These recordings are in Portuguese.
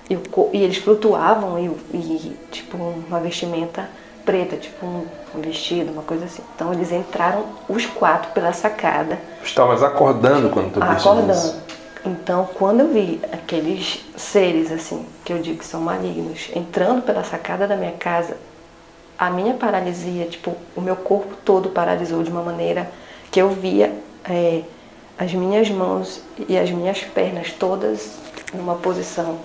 E eles flutuavam e tipo, uma vestimenta preta, tipo um vestido, uma coisa assim. Então eles entraram os 4 pela sacada. Estavas acordando quando tu viste Acordando. isso? Então, quando eu vi aqueles seres, assim, que eu digo que são malignos, entrando pela sacada da minha casa, a minha paralisia, tipo, o meu corpo todo paralisou de uma maneira que eu via as minhas mãos e as minhas pernas todas numa posição.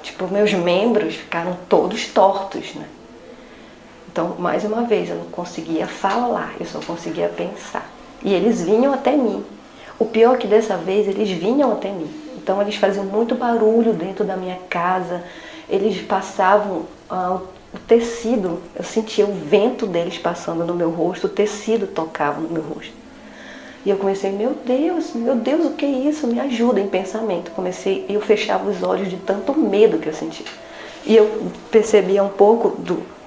Tipo, meus membros ficaram todos tortos, né? Então, mais uma vez, eu não conseguia falar, eu só conseguia pensar. E eles vinham até mim. O pior é que dessa vez eles vinham até mim. Então eles faziam muito barulho dentro da minha casa. Eles passavam o tecido. Eu sentia o vento deles passando no meu rosto. O tecido tocava no meu rosto. E eu comecei, meu Deus, o que é isso? Me ajuda em pensamento. Eu fechava os olhos de tanto medo que eu sentia. E eu percebia um pouco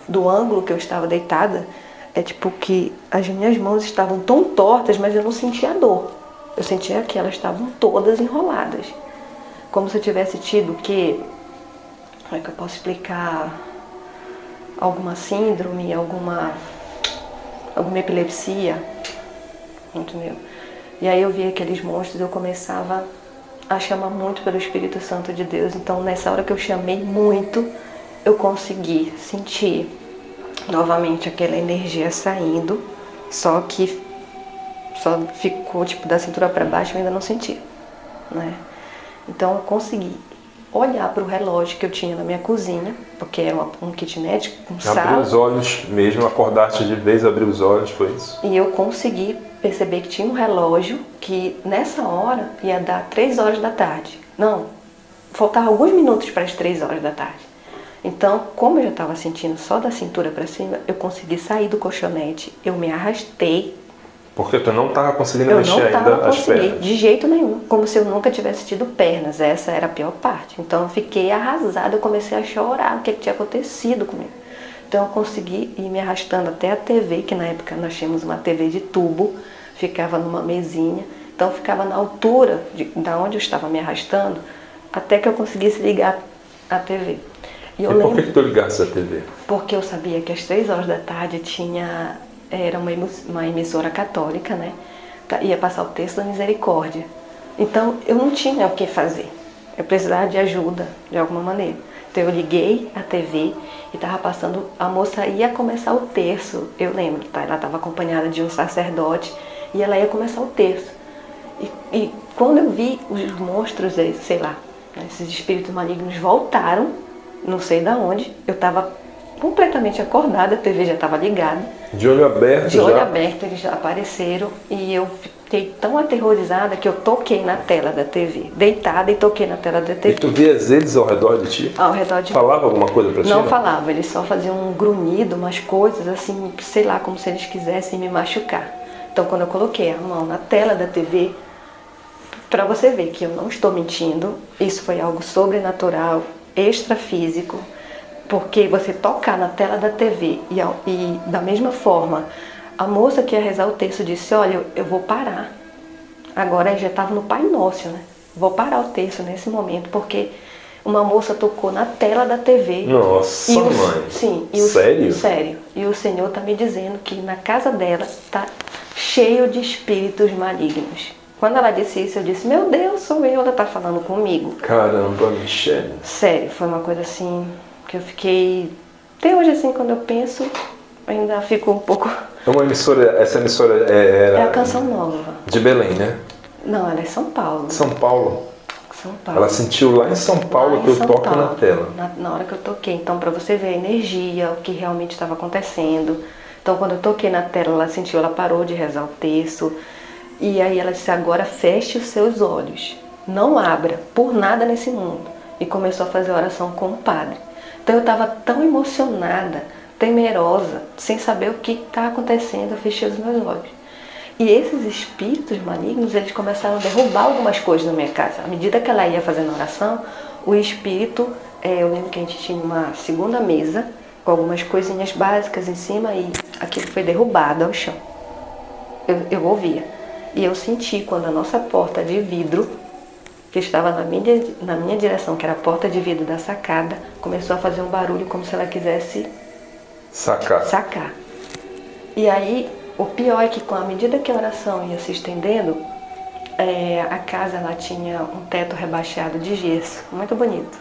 do ângulo que eu estava deitada. É tipo que as minhas mãos estavam tão tortas, mas eu não sentia dor. Eu sentia que elas estavam todas enroladas. Como se eu tivesse tido como é que eu posso explicar? Alguma síndrome, alguma epilepsia. Entendeu? E aí eu via aqueles monstros, eu começava a chamar muito pelo Espírito Santo de Deus. Então nessa hora que eu chamei muito, eu consegui sentir novamente aquela energia saindo, só ficou tipo da cintura para baixo, eu ainda não senti, né? Então eu consegui olhar para o relógio que eu tinha na minha cozinha, porque era um kitnet com sala. Abriu os olhos mesmo, acordaste de vez, abriu os olhos, foi isso? E eu consegui perceber que tinha um relógio que nessa hora ia dar 3 horas da tarde. Não, faltavam alguns minutos para as 3 horas da tarde. Então, como eu já estava sentindo só da cintura para cima, eu consegui sair do colchonete, eu me arrastei. Porque tu não estava conseguindo mexer ainda as pernas? De jeito nenhum, como se eu nunca tivesse tido pernas, essa era a pior parte. Então eu fiquei arrasada, eu comecei a chorar, o que tinha acontecido comigo. Então eu consegui ir me arrastando até a TV, que na época nós tínhamos uma TV de tubo, ficava numa mesinha, então ficava na altura da onde eu estava me arrastando, até que eu conseguisse ligar a TV. E por que tu ligasse a TV? Porque eu sabia que às 3 horas da tarde era uma emissora católica, né? Ia passar o texto da misericórdia. Então eu não tinha o que fazer. Eu precisava de ajuda, de alguma maneira. Então eu liguei a TV e estava passando, a moça ia começar o terço, eu lembro, tá? Ela estava acompanhada de um sacerdote e ela ia começar o terço. E quando eu vi os monstros, sei lá, esses espíritos malignos voltaram, não sei de onde, eu estava completamente acordada, a TV já estava ligada. De olho aberto De olho aberto, eles já apareceram e eu fiquei tão aterrorizada que eu toquei na tela da TV. Deitada e toquei na tela da TV. E tu vias eles ao redor de ti? Ao redor de mim. Falava alguma coisa pra ti? Não falava, eles só faziam um grunhido, umas coisas assim, sei lá, como se eles quisessem me machucar. Então quando eu coloquei a mão na tela da TV, pra você ver que eu não estou mentindo, isso foi algo sobrenatural, extrafísico. Porque você tocar na tela da TV e da mesma forma, a moça que ia rezar o texto disse, olha, eu vou parar. Agora já estava no Pai Nosso, né? Vou parar o texto nesse momento, porque uma moça tocou na tela da TV. Nossa, mãe. Sim. Sério? Sério. E o Senhor está me dizendo que na casa dela está cheio de espíritos malignos. Quando ela disse isso, eu disse, meu Deus, sou eu, ela está falando comigo. Caramba, Michele. Sério, foi uma coisa assim... que eu fiquei, até hoje assim, quando eu penso, ainda fico um pouco... Essa emissora era... É a Canção Nova. De Belém, né? Não, ela é São Paulo. São Paulo? São Paulo. Ela sentiu lá em São Paulo que eu toco na tela. Na hora que eu toquei, então pra você ver a energia, o que realmente estava acontecendo. Então quando eu toquei na tela, ela sentiu, ela parou de rezar o texto. E aí ela disse, agora feche os seus olhos. Não abra por nada nesse mundo. E começou a fazer oração com o padre. Então eu estava tão emocionada, temerosa, sem saber o que está acontecendo, eu fechei os meus olhos. E esses espíritos malignos, eles começaram a derrubar algumas coisas na minha casa. À medida que ela ia fazendo oração, o espírito, eu lembro que a gente tinha uma segunda mesa, com algumas coisinhas básicas em cima, e aquilo foi derrubado ao chão. Eu ouvia. E eu senti quando a nossa porta de vidro que estava na minha direção, que era a porta de vidro da sacada, começou a fazer um barulho como se ela quisesse sacar. E aí, o pior é que à medida que a oração ia se estendendo, a casa ela tinha um teto rebaixado de gesso, muito bonito.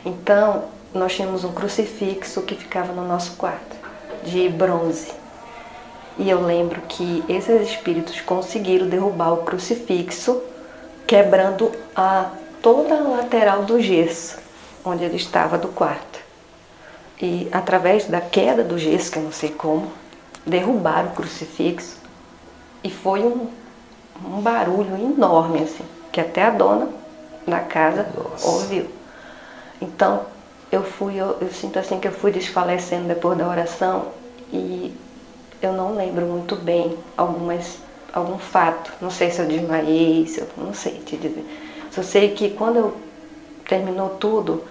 Então, nós tínhamos um crucifixo que ficava no nosso quarto, de bronze. E eu lembro que esses espíritos conseguiram derrubar o crucifixo, quebrando toda a lateral do gesso, onde ele estava do quarto. E através da queda do gesso, que eu não sei como, derrubaram o crucifixo e foi um barulho enorme, assim, que até a dona da casa ouviu. Então, eu sinto assim que eu fui desfalecendo depois da oração e eu não lembro muito bem algum fato. Não sei se eu desmaiei, não sei te dizer. Só sei que quando terminou tudo,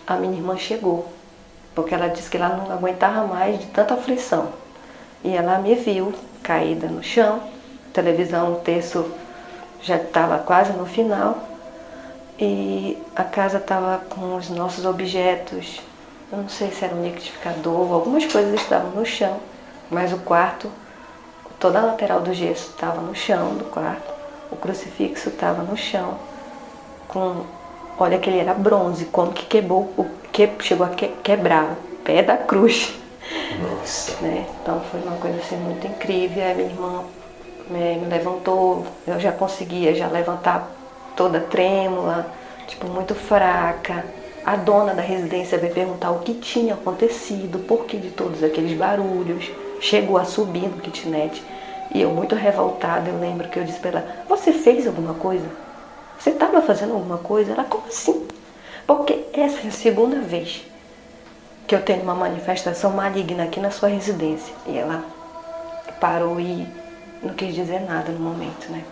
a minha irmã chegou, porque ela disse que ela não aguentava mais de tanta aflição. E ela me viu caída no chão, a televisão, o terço já estava quase no final, e a casa estava com os nossos objetos, eu não sei se era um liquidificador, algumas coisas estavam no chão, mas o quarto, toda a lateral do gesso estava no chão do quarto, o crucifixo estava no chão, olha que ele era bronze, como que chegou a quebrar o pé da cruz. Nossa. Né? Então foi uma coisa assim muito incrível. A minha irmã me levantou, eu já conseguia levantar toda trêmula, tipo muito fraca. A dona da residência veio perguntar o que tinha acontecido, por que de todos aqueles barulhos. Chegou a subir no kitnet e eu muito revoltada, eu lembro que eu disse para ela: você fez alguma coisa? Você estava fazendo alguma coisa? Ela: como assim? Porque essa é a segunda vez que eu tenho uma manifestação maligna aqui na sua residência. E ela parou e não quis dizer nada no momento, né?